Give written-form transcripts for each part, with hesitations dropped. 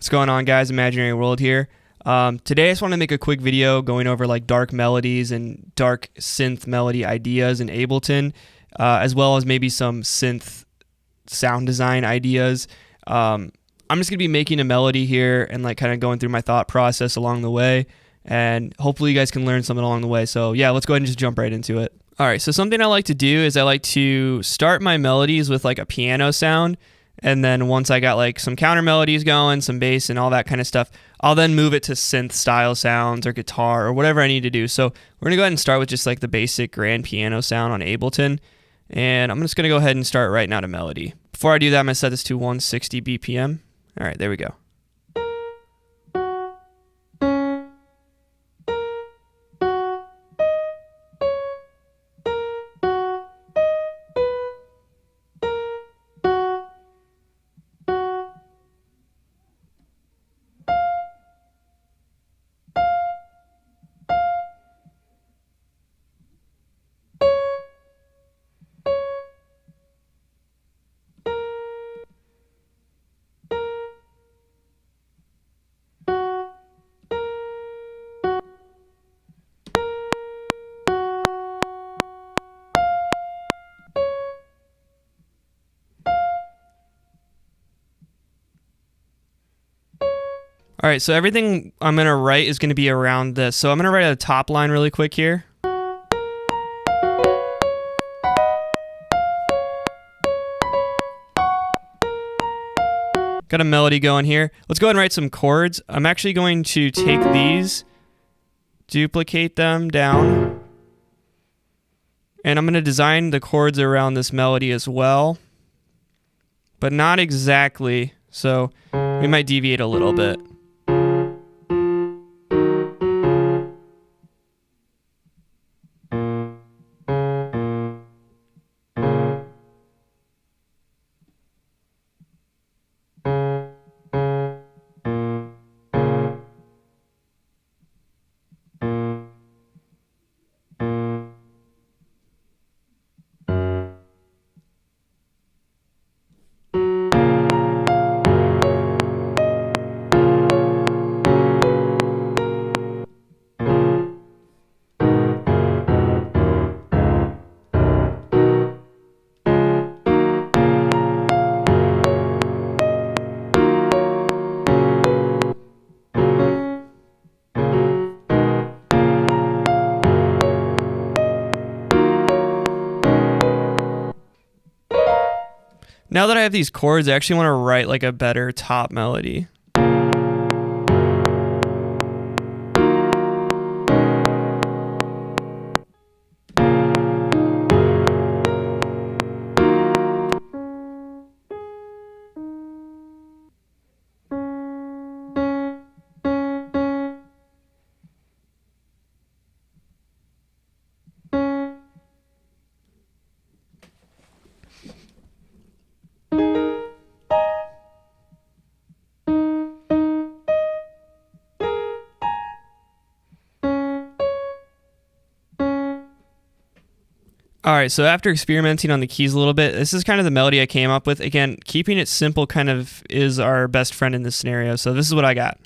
What's going on, guys? Imaginary World here. Today I just want to make a quick video going over like dark melodies and dark synth melody ideas in Ableton, as well as maybe some synth sound design ideas. I'm just going to be making a melody here and like kind of going through my thought process along the way, and hopefully you guys can learn something along the way. So yeah, let's go ahead and just jump right into it. All right, so something I like to do is I like to start my melodies with like a piano sound. And then once I got like some counter melodies going, some bass and all that kind of stuff, I'll then move it to synth style sounds or guitar or whatever I need to do. So we're gonna go ahead and start with just like the basic grand piano sound on Ableton. And I'm just gonna go ahead and start writing out a melody. Before I do that, I'm gonna set this to 160 BPM. All right, there we go. All right, so everything I'm gonna write is gonna be around this. So I'm gonna write a top line really quick here. Got a melody going here. Let's go ahead and write some chords. I'm actually going to take these, duplicate them down, and I'm gonna design the chords around this melody as well, but not exactly. So we might deviate a little bit. Now that I have these chords, I actually want to write like a better top melody. All right, so after experimenting on the keys a little bit, this is kind of the melody I came up with. Again, keeping it simple kind of is our best friend in this scenario. So this is what I got.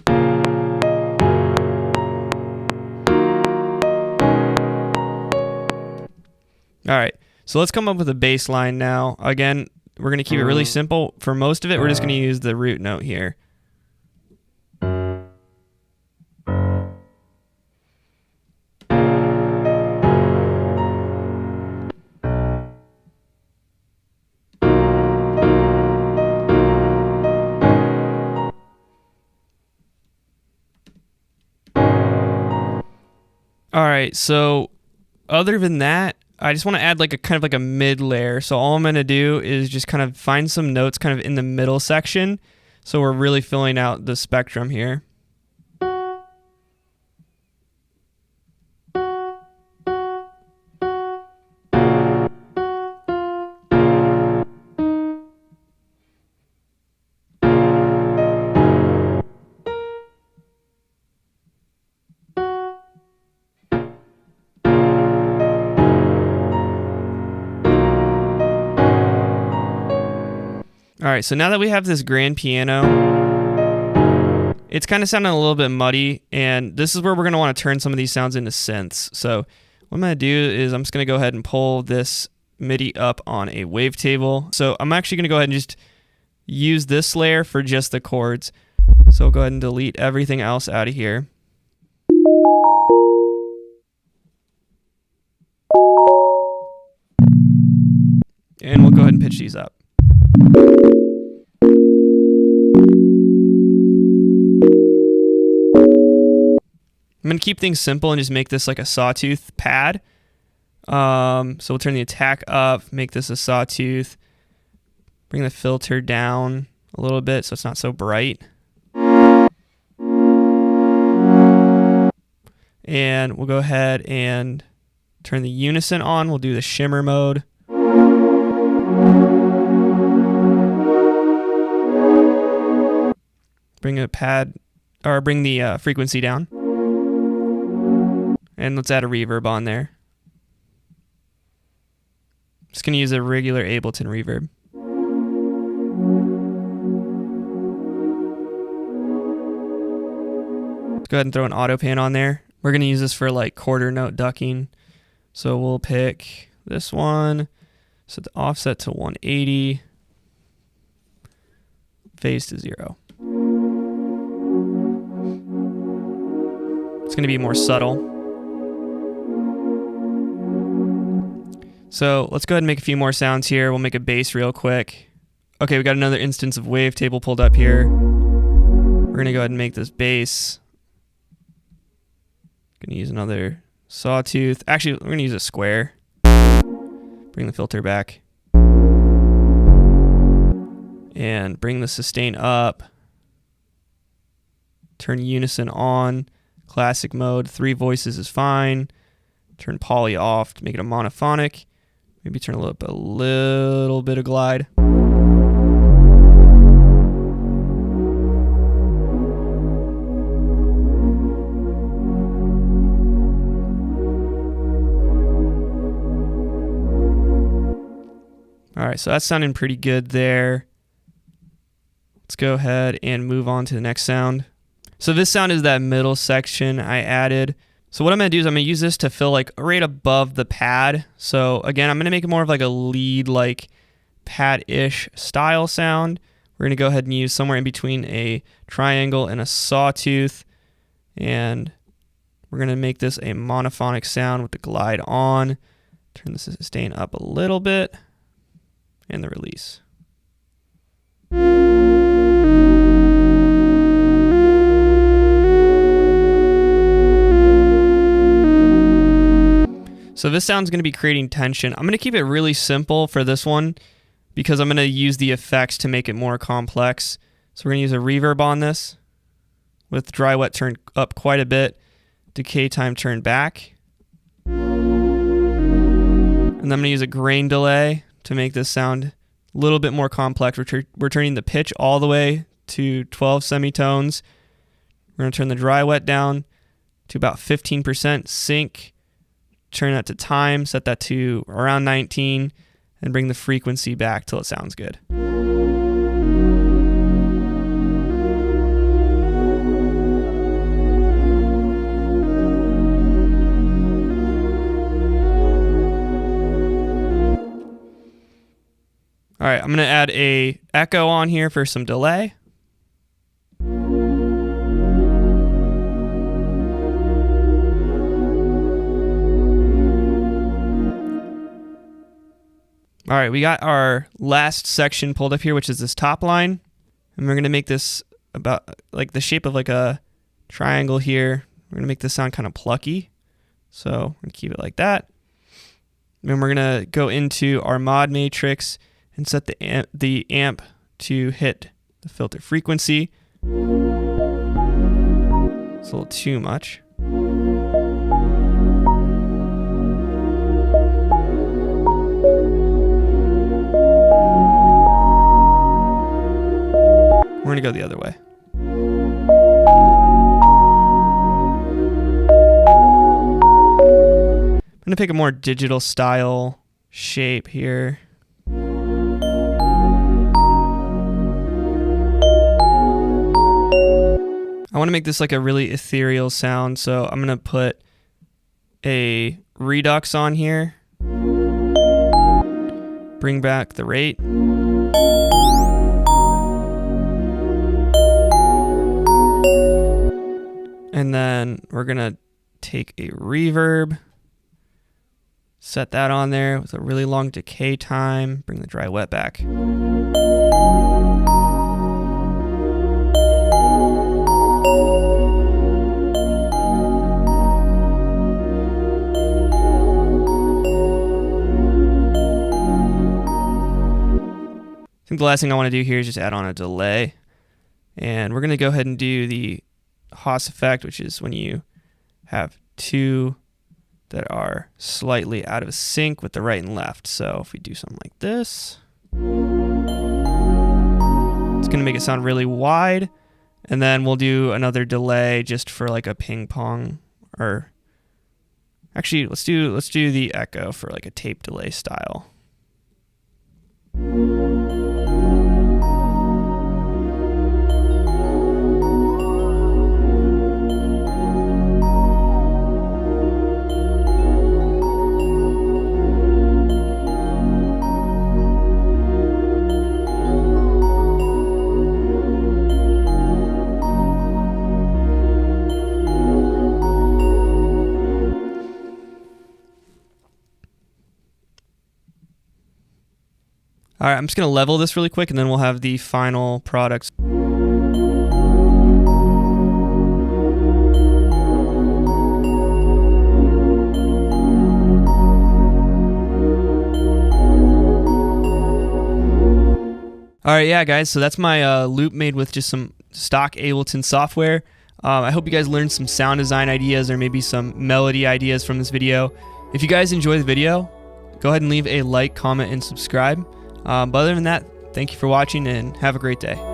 All right, so let's come up with a bass line now. Again, we're gonna keep it really simple. For most of it, we're just gonna use the root note here. All right, so other than that, I just want to add like a kind of like a mid layer. So all I'm going to do is just kind of find some notes kind of in the middle section. So we're really filling out the spectrum here. All right, so now that we have this grand piano, it's kind of sounding a little bit muddy, and this is where we're going to want to turn some of these sounds into synths. So what I'm going to do is I'm just going to go ahead and pull this MIDI up on a wavetable. So I'm actually going to go ahead and just use this layer for just the chords. So we'll go ahead and delete everything else out of here. And we'll go ahead and pitch these up. I'm going to keep things simple and just make this like a sawtooth pad. So we'll turn the attack up, make this a sawtooth, bring the filter down a little bit so it's not so bright. And we'll go ahead and turn the unison on. We'll do the shimmer mode. Bring a pad, or bring the frequency down. And let's add a reverb on there. Just gonna use a regular Ableton reverb. Let's go ahead and throw an auto pan on there. We're gonna use this for like quarter note ducking. So we'll pick this one. Set the offset to 180. Phase to 0. It's gonna be more subtle. So let's go ahead and make a few more sounds here. We'll make a bass real quick. Okay, we got another instance of wavetable pulled up here. We're gonna go ahead and make this bass. Gonna use another sawtooth. Actually, we're gonna use a square. Bring the filter back. And bring the sustain up. Turn unison on. Classic mode. 3 voices is fine. Turn poly off to make it a monophonic. Maybe turn a little bit of glide. All right, so that's sounding pretty good there. Let's go ahead and move on to the next sound. So this sound is that middle section I added. So what I'm going to do is I'm going to use this to fill like right above the pad. So again, I'm going to make it more of like a lead, like pad-ish style sound. We're going to go ahead and use somewhere in between a triangle and a sawtooth. And we're going to make this a monophonic sound with the glide on. Turn the sustain up a little bit. And the release. So this sound's going to be creating tension. I'm going to keep it really simple for this one because I'm going to use the effects to make it more complex. So we're going to use a reverb on this with dry wet turned up quite a bit, decay time turned back. And then I'm going to use a grain delay to make this sound a little bit more complex. We're turning the pitch all the way to 12 semitones. We're going to turn the dry wet down to about 15% sync. Turn that to time, set that to around 19, and bring the frequency back till it sounds good. All right, I'm going to add a echo on here for some delay. All right, we got our last section pulled up here, which is this top line. And we're going to make this about like the shape of like a triangle here. We're going to make this sound kind of plucky. So we're going to keep it like that. And then we're going to go into our mod matrix and set the amp to hit the filter frequency. It's a little too much. We're going to go the other way. I'm going to pick a more digital style shape here. I want to make this like a really ethereal sound, so I'm going to put a redux on here. Bring back the rate. And then we're going to take a reverb, set that on there with a really long decay time, bring the dry wet back. I think the last thing I want to do here is just add on a delay. And we're going to go ahead and do the Haas effect, which is when you have two that are slightly out of sync with the right and left. So if we do something like this, it's going to make it sound really wide. And then we'll do another delay just for like a ping pong, or actually let's do the echo for like a tape delay style. All right, I'm just going to level this really quick, and then we'll have the final products. All right, yeah, guys, so that's my loop made with just some stock Ableton software. I hope you guys learned some sound design ideas or maybe some melody ideas from this video. If you guys enjoyed the video, go ahead and leave a like, comment, and subscribe. But other than that, thank you for watching and have a great day.